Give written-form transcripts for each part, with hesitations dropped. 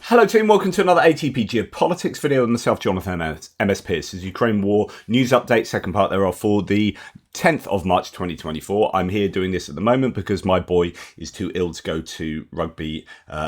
Hello team, welcome to another ATP Geopolitics video with myself, Jonathan MS Pearce. This is Ukraine War News Update, second part thereof for the 10th of March 2024. I'm here doing this at the moment because my boy is too ill to go to rugby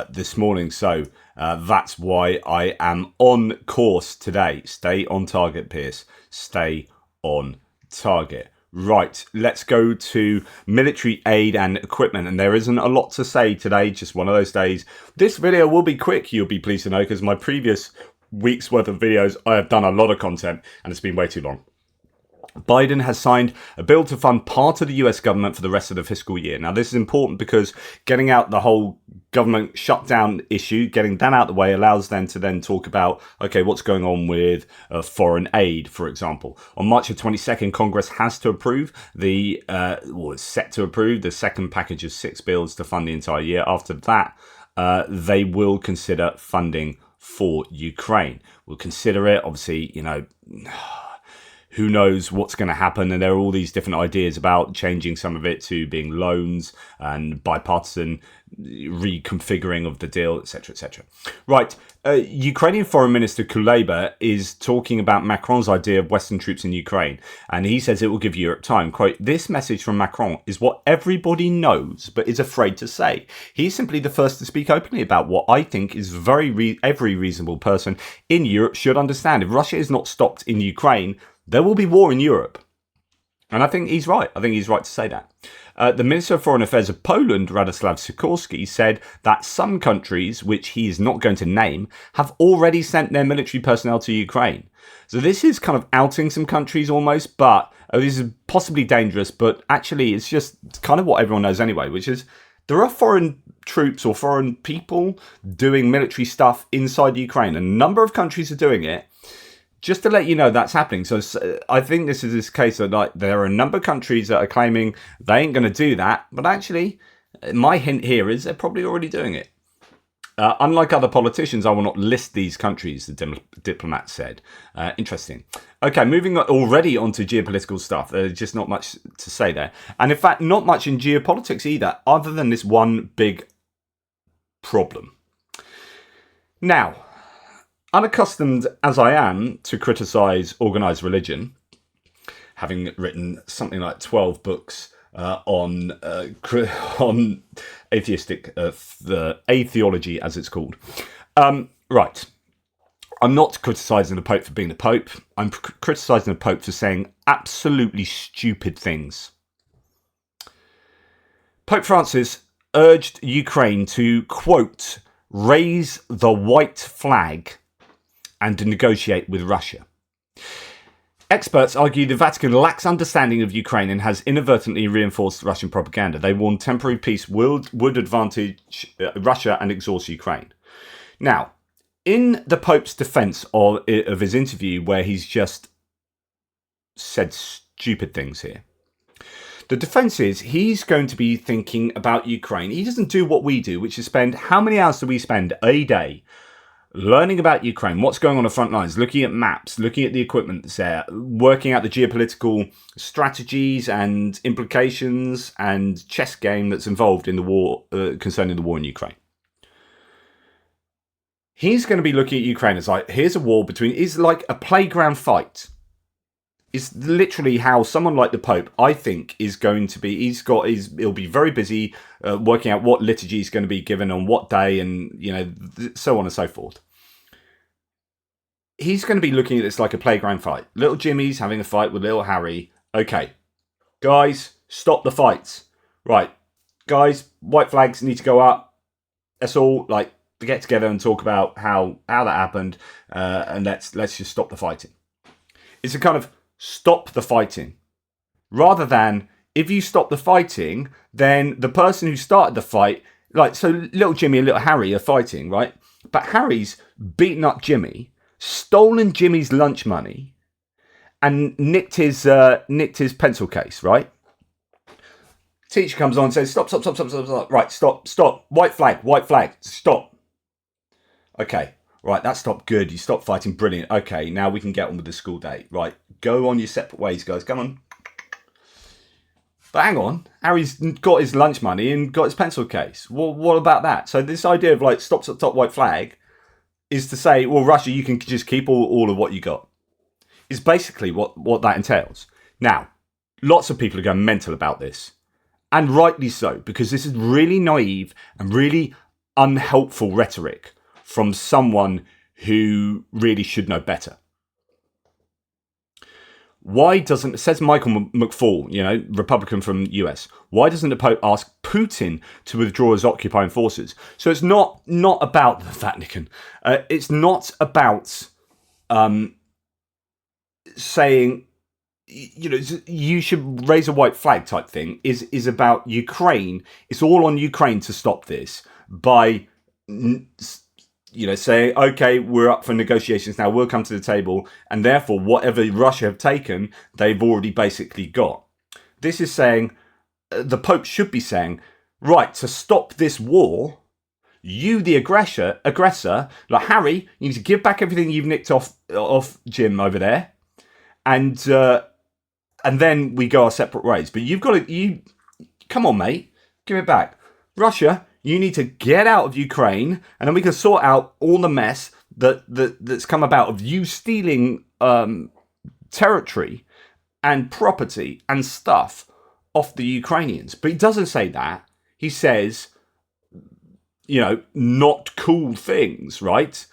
this morning. So that's why I am on course today. Stay on target, Pearce. Stay on target. Right, let's go to military aid and equipment, and there isn't a lot to say today, just one of those days. This video will be quick, you'll be pleased to know, because my previous week's worth of videos, I have done a lot of content, and it's been way too long. Biden has signed a bill to fund part of the US government for the rest of the fiscal year. Now, this is important because getting out the whole government shutdown issue, getting that out of the way allows them to then talk about, okay, what's going on with foreign aid, for example. On March the 22nd, Congress has to approve or is set to approve the second package of 6 bills to fund the entire year. After that, they will consider funding for Ukraine. We'll consider it, obviously, who knows what's going to happen, and there are all these different ideas about changing some of it to being loans and bipartisan reconfiguring of the deal, etc., etc. Right, Ukrainian Foreign Minister Kuleba is talking about Macron's idea of Western troops in Ukraine, and he says it will give Europe time. Quote, "This message from Macron is what everybody knows but is afraid to say. He's simply the first to speak openly about what I think is every reasonable person in Europe should understand. If Russia is not stopped in Ukraine, there will be war in Europe." And I think he's right. I think he's right to say that. The Minister of Foreign Affairs of Poland, Radoslaw Sikorski, said that some countries, which he is not going to name, have already sent their military personnel to Ukraine. So this is kind of outing some countries almost, but this is possibly dangerous, but actually it's just kind of what everyone knows anyway, which is there are foreign troops or foreign people doing military stuff inside Ukraine. A number of countries are doing it. Just to let you know, that's happening. So I think this is this case that there are a number of countries that are claiming they ain't going to do that. But actually, my hint here is they're probably already doing it. Unlike other politicians, I will not list these countries, the diplomat said. Interesting. Okay, moving already on to geopolitical stuff. There's just not much to say there. And in fact, not much in geopolitics either, other than this one big problem. Now, unaccustomed as I am to criticise organised religion, having written something like 12 books on atheistic atheology, as it's called. Right, I'm not criticising the Pope for being the Pope. I'm criticising the Pope for saying absolutely stupid things. Pope Francis urged Ukraine to, quote, raise the white flag and to negotiate with Russia. Experts argue the Vatican lacks understanding of Ukraine and has inadvertently reinforced Russian propaganda. They warn temporary peace would advantage Russia and exhaust Ukraine. Now, in the Pope's defence of his interview, where he's just said stupid things here, the defence is he's going to be thinking about Ukraine. He doesn't do what we do, which is spend, how many hours do we spend a day learning about Ukraine, what's going on the front lines, looking at maps, looking at the equipment that's there, working out the geopolitical strategies and implications and chess game that's involved in the war, concerning the war in Ukraine. He's going to be looking at Ukraine as like, here's a war between, it's like a playground fight. It's literally how someone like the Pope, I think, is going to be. He'll be very busy working out what liturgy is going to be given on what day, and so on and so forth. He's going to be looking at this like a playground fight. Little Jimmy's having a fight with little Harry. Okay, guys, stop the fights. Right, guys, white flags need to go up. Let's all get together and talk about how that happened, and let's just stop the fighting. It's a kind of stop the fighting, rather than if you stop the fighting, then the person who started the fight, so little Jimmy and little Harry are fighting, right? But Harry's beaten up Jimmy, stolen Jimmy's lunch money, and nicked his pencil case, right? Teacher comes on and says, stop. Right, stop. White flag, stop. Okay. Right, that stopped. Good. You stopped fighting. Brilliant. Okay, now we can get on with the school day. Right, go on your separate ways, guys. Come on. But hang on. Harry's got his lunch money and got his pencil case. Well, what about that? So this idea of stop, white flag, is to say, well, Russia, you can just keep all of what you got. Is basically what that entails. Now, lots of people are going mental about this. And rightly so, because this is really naive and really unhelpful rhetoric from someone who really should know better. Why doesn't, says Michael McFaul, Republican from US, why doesn't the Pope ask Putin to withdraw his occupying forces? So it's not about the Vatican. It's not about saying, you should raise a white flag type thing. Is about Ukraine. It's all on Ukraine to stop this by saying, okay, we're up for negotiations now, we'll come to the table, and therefore whatever Russia have taken, they've already basically got. This is saying, the Pope should be saying, right, to stop this war, you, the aggressor, like Harry, you need to give back everything you've nicked off Jim over there, and then we go our separate ways. But you've got to, come on, mate, give it back. Russia, you need to get out of Ukraine, and then we can sort out all the mess that's come about of you stealing territory and property and stuff off the Ukrainians. But he doesn't say that. He says, not cool things, right?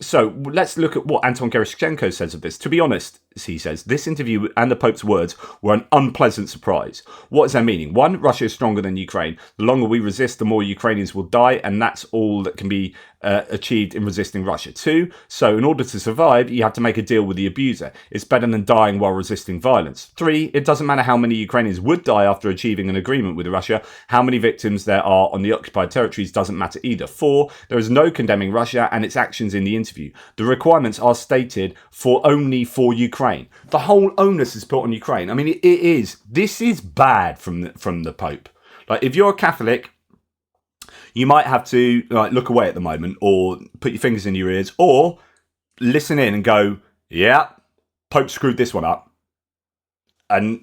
So let's look at what Anton Gerashchenko says of this. To be honest, he says, this interview and the Pope's words were an unpleasant surprise. What is their meaning? One, Russia is stronger than Ukraine. The longer we resist, the more Ukrainians will die, and that's all that can be achieved in resisting Russia. Two, so in order to survive, you have to make a deal with the abuser. It's better than dying while resisting violence. Three, it doesn't matter how many Ukrainians would die after achieving an agreement with Russia. How many victims there are on the occupied territories doesn't matter either. Four, there is no condemning Russia and its actions in the interview. The requirements are stated only for Ukraine. The whole onus is put on Ukraine. I mean, it is. This is bad from the Pope. Like, if you're a Catholic, you might have to look away at the moment, or put your fingers in your ears, or listen in and go, yeah, Pope screwed this one up. And,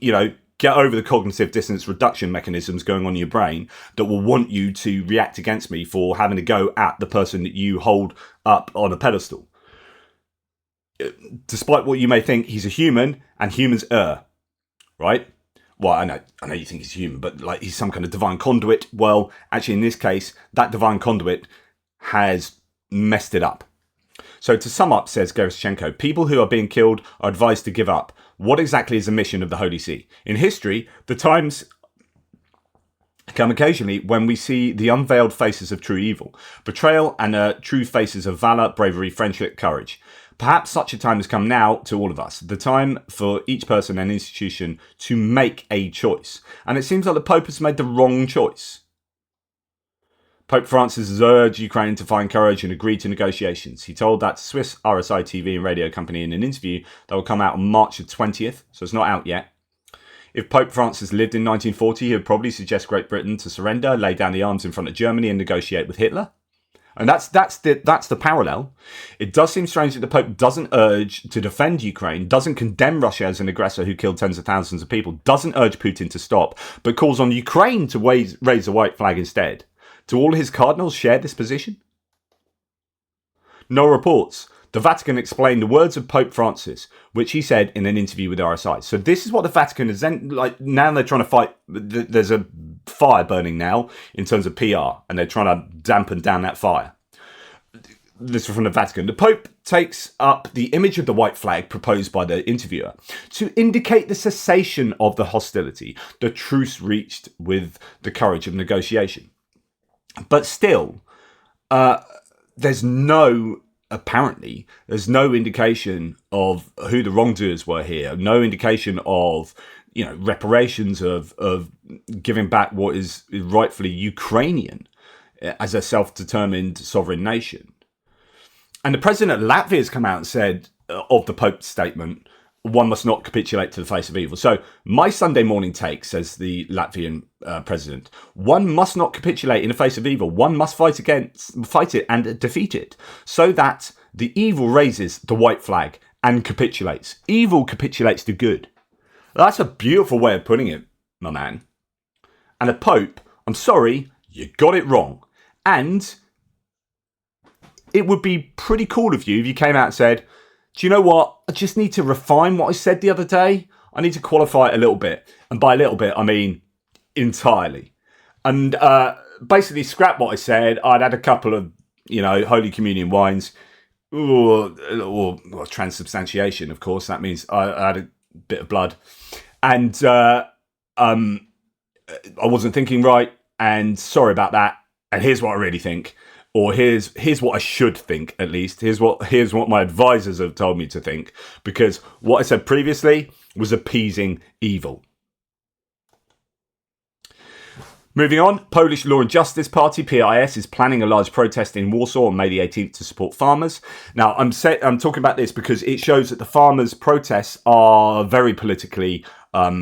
get over the cognitive dissonance reduction mechanisms going on in your brain that will want you to react against me for having to go at the person that you hold up on a pedestal. Despite what you may think, he's a human, and humans err, right? Well, I know you think he's human, but like he's some kind of divine conduit. Well, actually, in this case, that divine conduit has messed it up. So to sum up, says Gerashchenko, people who are being killed are advised to give up. What exactly is the mission of the Holy See? In history, the times come occasionally when we see the unveiled faces of true evil, betrayal and true faces of valor, bravery, friendship, courage. Perhaps such a time has come now to all of us, the time for each person and institution to make a choice. And it seems like the Pope has made the wrong choice. Pope Francis has urged Ukraine to find courage and agree to negotiations. He told that to Swiss RSI TV and radio company in an interview that will come out on March the 20th, so it's not out yet. If Pope Francis lived in 1940, he would probably suggest Great Britain to surrender, lay down the arms in front of Germany and negotiate with Hitler. And that's the parallel. It does seem strange that the Pope doesn't urge to defend Ukraine, doesn't condemn Russia as an aggressor who killed tens of thousands of people, doesn't urge Putin to stop, but calls on Ukraine to raise a white flag instead. Do all his cardinals share this position? No reports. The Vatican explained the words of Pope Francis, which he said in an interview with RSI. So this is what the Vatican is then, like, now they're trying to fight. There's a fire burning now in terms of PR, and they're trying to dampen down that fire. This is from the Vatican. The Pope takes up the image of the white flag proposed by the interviewer to indicate the cessation of the hostility, the truce reached with the courage of negotiation. But still, there's no indication of who the wrongdoers were here. No indication of, reparations, of giving back what is rightfully Ukrainian as a self-determined sovereign nation. And the president of Latvia has come out and said of the Pope's statement, one must not capitulate to the face of evil. So my Sunday morning take, says the Latvian president, one must not capitulate in the face of evil. One must fight it and defeat it, so that the evil raises the white flag and capitulates. Evil capitulates to good. That's a beautiful way of putting it, my man. And the Pope, I'm sorry, you got it wrong. And it would be pretty cool of you if you came out and said, do you know what? I just need to refine what I said the other day. I need to qualify it a little bit. And by a little bit, I mean entirely. And basically scrap what I said. I'd had a couple of, Holy Communion wines or transubstantiation, of course. That means I had a bit of blood. And I wasn't thinking right. And sorry about that. And here's what I really think. Or here's what I should think, at least. Here's what my advisors have told me to think. Because what I said previously was appeasing evil. Moving on, Polish Law and Justice Party, PIS, is planning a large protest in Warsaw on May the 18th to support farmers. Now, I'm talking about this because it shows that the farmers' protests are very politically... there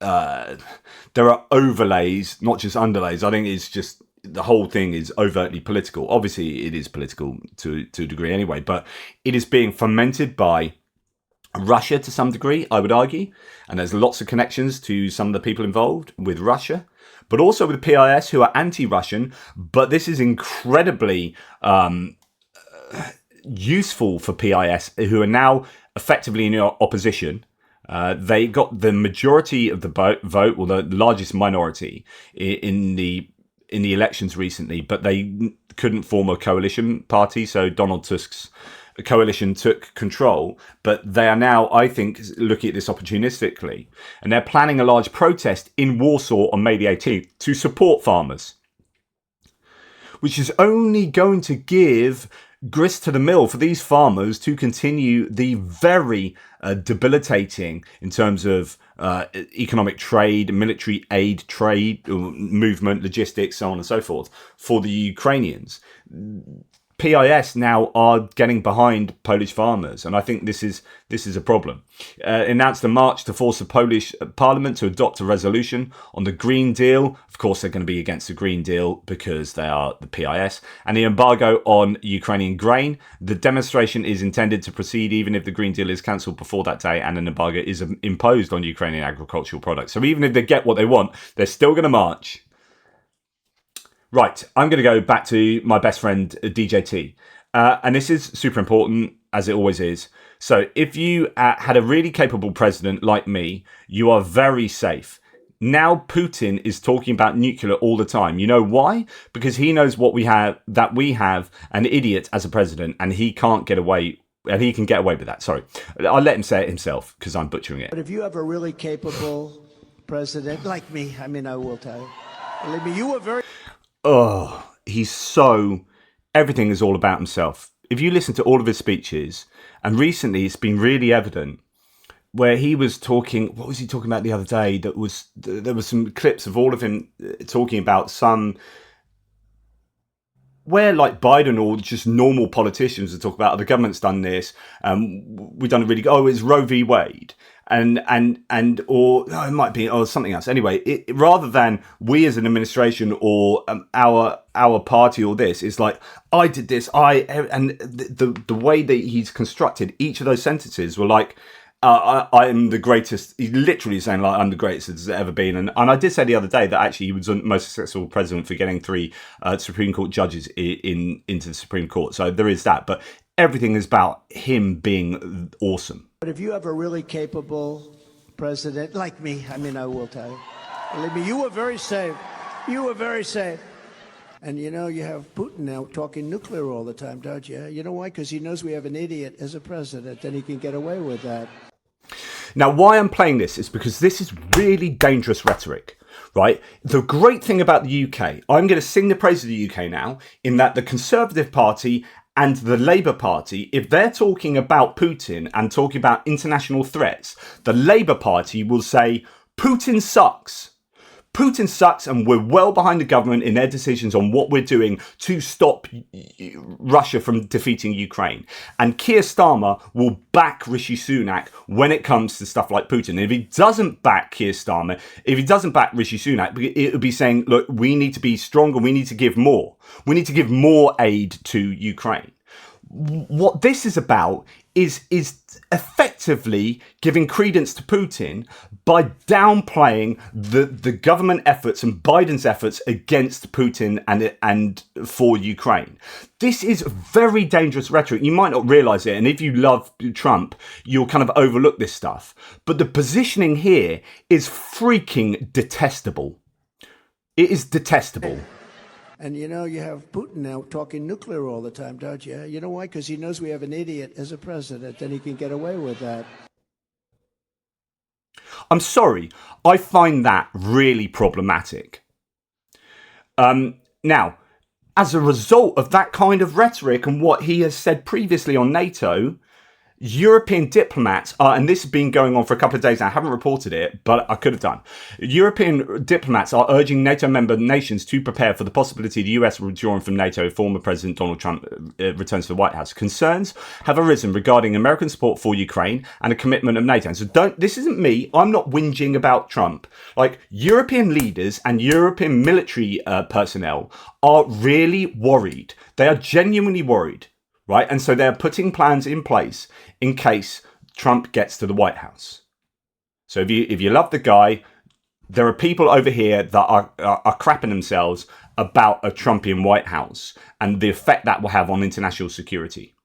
are overlays, not just underlays. I think it's just... the whole thing is overtly political. Obviously, it is political to a degree anyway, but it is being fomented by Russia to some degree, I would argue. And there's lots of connections to some of the people involved with Russia, but also with the PIS, who are anti-Russian. But this is incredibly useful for PIS, who are now effectively in opposition. They got the majority of the vote, or the largest minority in the elections recently, but they couldn't form a coalition party, so Donald Tusk's coalition took control. But they are now, I think, looking at this opportunistically, and they're planning a large protest in Warsaw on May the 18th to support farmers, which is only going to give grist to the mill for these farmers to continue the very debilitating, in terms of economic trade, military aid trade, movement, logistics, so on and so forth, for the Ukrainians. PIS now are getting behind Polish farmers, and I think this is a problem. Announced a march to force the Polish Parliament to adopt a resolution on the Green Deal. Of course, they're going to be against the Green Deal because they are the PIS, and the embargo on Ukrainian grain. The demonstration is intended to proceed even if the Green Deal is cancelled before that day and an embargo is imposed on Ukrainian agricultural products. So even if they get what they want, they're still going to march. Right, I'm going to go back to my best friend, DJT. And this is super important, as it always is. So if you had a really capable president like me, you are very safe. Now Putin is talking about nuclear all the time. You know why? Because he knows we have an idiot as a president, and he can't get away. And he can get away with that. Sorry. I'll let him say it himself, because I'm butchering it. But if you have a really capable president like me, I will tell you. Believe me, you were very... Oh, everything is all about himself. If you listen to all of his speeches, and recently it's been really evident where he was talking, what was he talking about the other day? There was some clips of all of him talking about where like Biden or just normal politicians would talk about, the government's done this, we've done it really good. Oh, it's Roe v. Wade. Or it might be something else. Anyway, rather than we as an administration or our party or this, it's like I did this. And the way that he's constructed each of those sentences were like, I am the greatest. He's literally saying like I'm the greatest there's ever been. And I did say the other day that actually he was the most successful president for getting 3 Supreme Court judges into the Supreme Court. So there is that. But everything is about him being awesome. But if you have a really capable president like me, I will tell you. Believe me, you were very safe. You were very safe. And you have Putin now talking nuclear all the time, don't you? You know why? Because he knows we have an idiot as a president, and he can get away with that. Now, why I'm playing this is because this is really dangerous rhetoric, right? The great thing about the UK, I'm going to sing the praise of the UK now, in that the Conservative Party and the Labour Party, if they're talking about Putin and talking about international threats, the Labour Party will say, Putin sucks. Putin sucks, and we're well behind the government in their decisions on what we're doing to stop Russia from defeating Ukraine. And Keir Starmer will back Rishi Sunak when it comes to stuff like Putin. And if he doesn't back Keir Starmer, if he doesn't back Rishi Sunak, it would be saying, look, we need to be stronger, we need to give more. We need to give more aid to Ukraine. What this is about is effectively giving credence to Putin by downplaying the government efforts and Biden's efforts against Putin and for Ukraine. This is very dangerous rhetoric. You might not realize it, and if you love Trump, you'll kind of overlook this stuff. But the positioning here is freaking detestable. It is detestable. And you know, you have Putin now talking nuclear all the time, don't you? You know why? Because he knows we have an idiot as a president, and he can get away with that. I'm sorry, I find that really problematic. Now, as a result of that kind of rhetoric and what he has said previously on NATO, European diplomats are, and this has been going on for a couple of days now, I haven't reported it, but I could have done. European diplomats are urging NATO member nations to prepare for the possibility the US will withdraw from NATO if former President Donald Trump returns to the White House. Concerns have arisen regarding American support for Ukraine and a commitment of NATO. And so this isn't me, I'm not whinging about Trump. Like, European leaders and European military personnel are really worried. They are genuinely worried. Right, and so they're putting plans in place in case Trump gets to the White House. So if you love the guy, there are people over here that are crapping themselves about a Trumpian White House and the effect that will have on international security.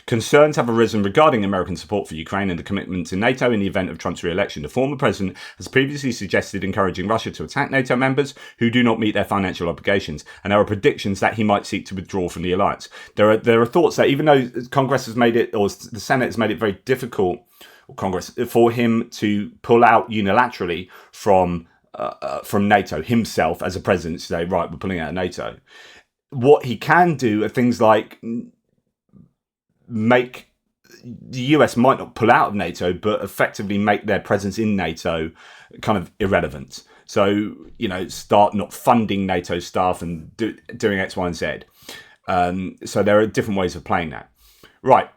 Concerns have arisen regarding American support for Ukraine and the commitment to NATO in the event of Trump's re-election. The former president has previously suggested encouraging Russia to attack NATO members who do not meet their financial obligations, and there are predictions that he might seek to withdraw from the alliance. There are thoughts that even though Congress has made it, or the Senate has made it very difficult, or Congress, for him to pull out unilaterally from NATO himself as a president, to say, right, we're pulling out of NATO. What he can do are things like make the US might not pull out of NATO, but effectively make their presence in NATO kind of irrelevant. So, you know, start not funding NATO staff and doing X, Y, and Z. So there are different ways of playing that. Right.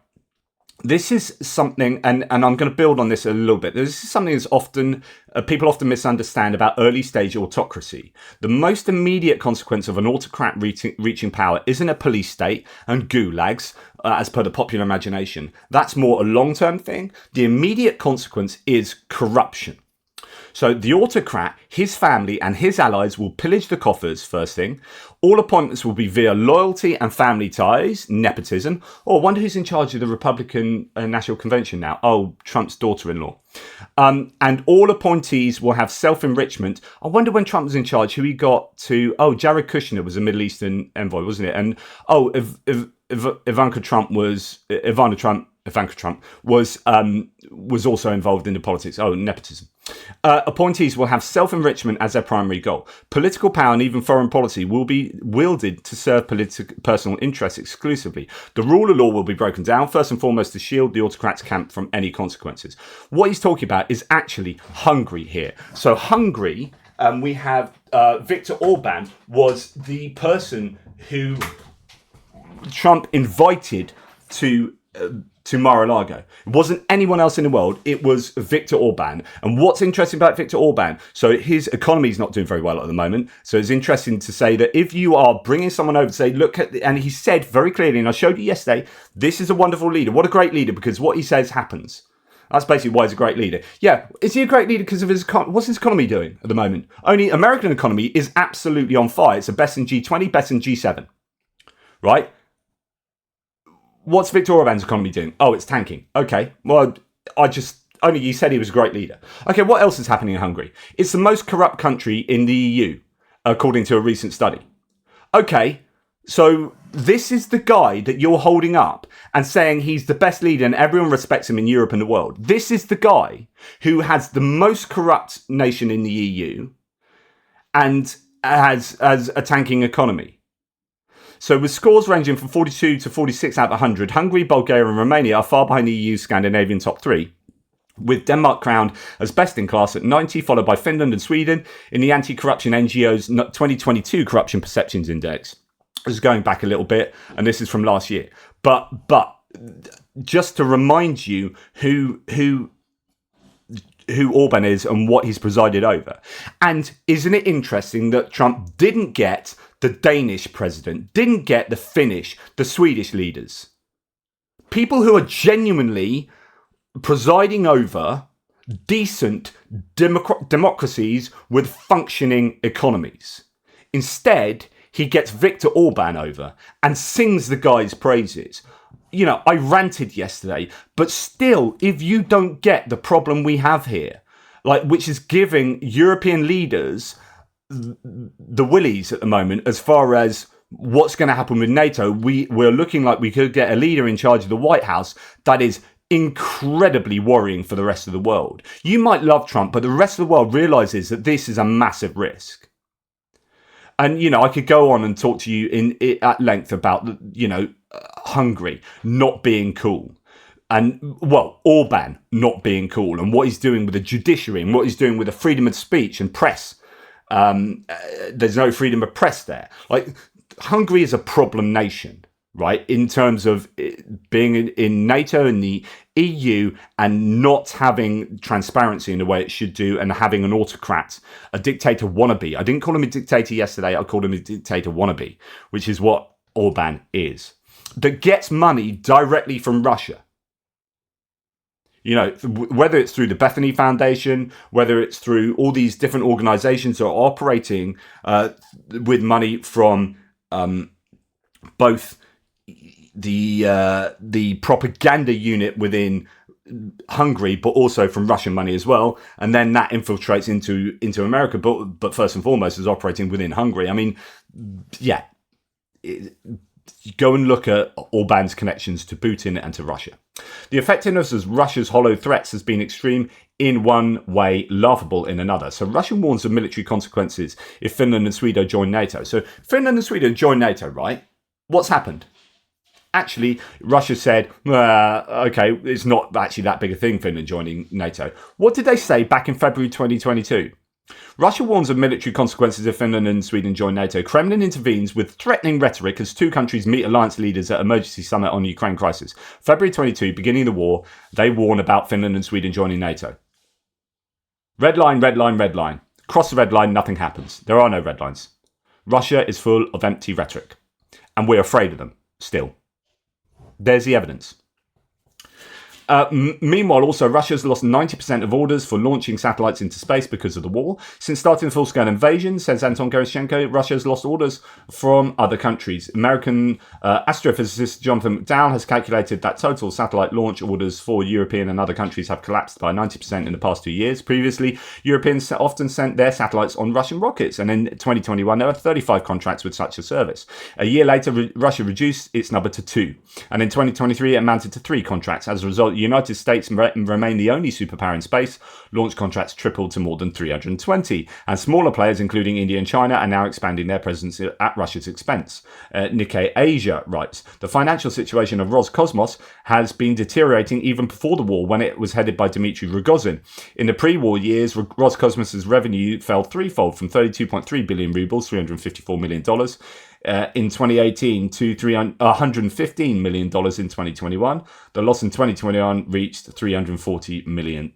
This is something, and I'm going to build on this a little bit. This is something that's often, people often misunderstand about early stage autocracy. The most immediate consequence of an autocrat reaching power isn't a police state and gulags, as per the popular imagination. That's more a long-term thing. The immediate consequence is corruption. So the autocrat, his family and his allies will pillage the coffers, first thing. All appointments will be via loyalty and family ties, nepotism. Oh, I wonder who's in charge of the Republican National Convention now. Oh, Trump's daughter-in-law. And all appointees will have self-enrichment. I wonder when Trump was in charge, who he got to... Oh, Jared Kushner was a Middle Eastern envoy, wasn't it? And, oh, Ivanka Trump was also involved in the politics. Oh, nepotism. Appointees will have self-enrichment as their primary goal. Political power and even foreign policy will be wielded to serve personal interests exclusively. The rule of law will be broken down, first and foremost, to shield the autocrat's camp from any consequences. What he's talking about is actually Hungary here. So Hungary, we have Viktor Orban was the person who Trump invited to Mar-a-Lago. It wasn't anyone else in the world. It was Viktor Orban. And what's interesting about Viktor Orban, so his economy is not doing very well at the moment. So it's interesting to say that if you are bringing someone over to say, look at, and he said very clearly, and I showed you yesterday, this is a wonderful leader. What a great leader, because what he says happens. That's basically why he's a great leader. Yeah, is he a great leader because of his what's his economy doing at the moment? Only American economy is absolutely on fire. It's the best in G20, best in G7. Right? What's Viktor Orban's economy doing? Oh, it's tanking. Okay, well, only you said he was a great leader. Okay, what else is happening in Hungary? It's the most corrupt country in the EU, according to a recent study. Okay, so this is the guy that you're holding up and saying he's the best leader and everyone respects him in Europe and the world. This is the guy who has the most corrupt nation in the EU and has a tanking economy. So with scores ranging from 42 to 46 out of 100, Hungary, Bulgaria and Romania are far behind the EU Scandinavian top three, with Denmark crowned as best in class at 90, followed by Finland and Sweden in the anti-corruption NGO's 2022 Corruption Perceptions Index. This is going back a little bit, and this is from last year. But just to remind you who who Orban is and what he's presided over. And isn't it interesting that Trump didn't get the Danish president, didn't get the Finnish, the Swedish leaders? People who are genuinely presiding over decent democracies with functioning economies. Instead, he gets Viktor Orban over and sings the guy's praises. You know, I ranted yesterday, but still, if you don't get the problem we have here, like, which is giving European leaders the willies at the moment as far as what's going to happen with NATO, we're looking like we could get a leader in charge of the White House that is incredibly worrying for the rest of the world. You might love Trump, but the rest of the world realizes that this is a massive risk. And, you know, I could go on and talk to you at length about, you know, Hungary not being cool. And, well, Orban not being cool, and what he's doing with the judiciary and what he's doing with the freedom of speech and press. There's no freedom of press there. Like, Hungary is a problem nation, right, in terms of being in NATO and the EU and not having transparency in the way it should do, and having an autocrat, a dictator wannabe. I didn't call him a dictator yesterday, I called him a dictator wannabe, which is what Orban is. That gets money directly from Russia. You know, whether it's through the Bethany Foundation, whether it's through all these different organizations that are operating with money from both the propaganda unit within Hungary, but also from Russian money as well, and then that infiltrates into America. But first and foremost, is operating within Hungary. I mean, yeah, go and look at Orban's connections to Putin and to Russia. The effectiveness of Russia's hollow threats has been extreme in one way, laughable in another. So Russia warns of military consequences if Finland and Sweden join NATO. So Finland and Sweden join NATO, right? What's happened? Actually, Russia said, okay, it's not actually that big a thing, Finland joining NATO. What did they say back in February 2022? Russia warns of military consequences if Finland and Sweden join NATO. Kremlin intervenes with threatening rhetoric as two countries meet alliance leaders at emergency summit on Ukraine crisis. February 22, beginning of the war, they warn about Finland and Sweden joining NATO. Red line, red line, red line. Cross the red line, nothing happens. There are no red lines. Russia is full of empty rhetoric. And we're afraid of them, still. There's the evidence. Meanwhile, also, Russia's lost 90% of orders for launching satellites into space because of the war. Since starting the full-scale invasion, says Anton Gerashchenko, Russia has lost orders from other countries. American astrophysicist Jonathan McDowell has calculated that total satellite launch orders for European and other countries have collapsed by 90% in the past 2 years. Previously, Europeans often sent their satellites on Russian rockets, and in 2021, there were 35 contracts with such a service. A year later, Russia reduced its number to 2, and in 2023, it amounted to 3 contracts. As a result, the United States remain the only superpower in space. Launch contracts tripled to more than 320, and smaller players, including India and China, are now expanding their presence at Russia's expense. Nikkei Asia writes, the financial situation of Roscosmos has been deteriorating even before the war, when it was headed by Dmitry Rogozin. In the pre-war years, Roscosmos's revenue fell threefold, from 32.3 billion rubles, $354 million, in 2018 to $115 million in 2021. The loss in 2021 reached $340 million.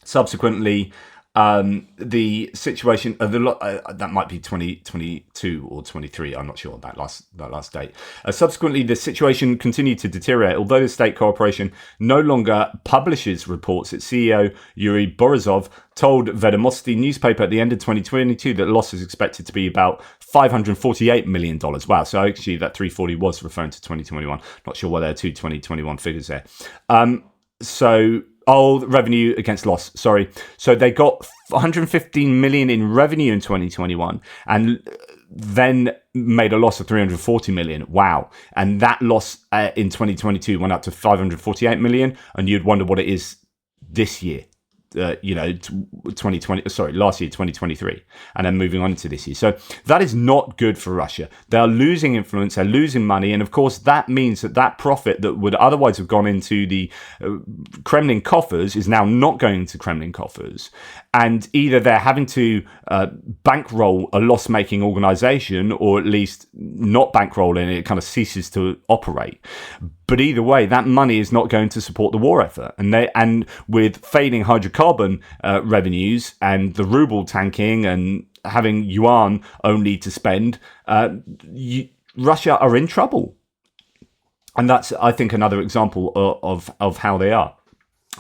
Subsequently, the situation that might be 2022 or 23, I'm not sure, that last date. Subsequently, the situation continued to deteriorate, although the state corporation no longer publishes reports. Its CEO Yuri Borisov told Vedomosti newspaper at the end of 2022 that loss is expected to be about $548 million. Wow, so actually that 340 was referring to 2021. Not sure why there are two 2021 figures there. Revenue against loss. Sorry. So they got 115 million in revenue in 2021 and then made a loss of 340 million. Wow. And that loss in 2022 went up to 548 million. And you'd wonder what it is this year. Last year, 2023, and then moving on into this year. So that is not good for Russia. They are losing influence, they're losing money, and of course that means that profit that would otherwise have gone into the Kremlin coffers is now not going to Kremlin coffers. And either they're having to bankroll a loss-making organization, or at least not bankrolling it, kind of ceases to operate. But either way, that money is not going to support the war effort. And with failing hydrocarbon revenues and the ruble tanking and having yuan only to spend, Russia are in trouble. And that's, I think, another example of how they are.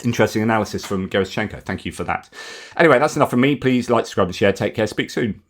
Interesting analysis from Gerashchenko. Thank you for that. Anyway, that's enough from me. Please like, subscribe, and share. Take care. Speak soon.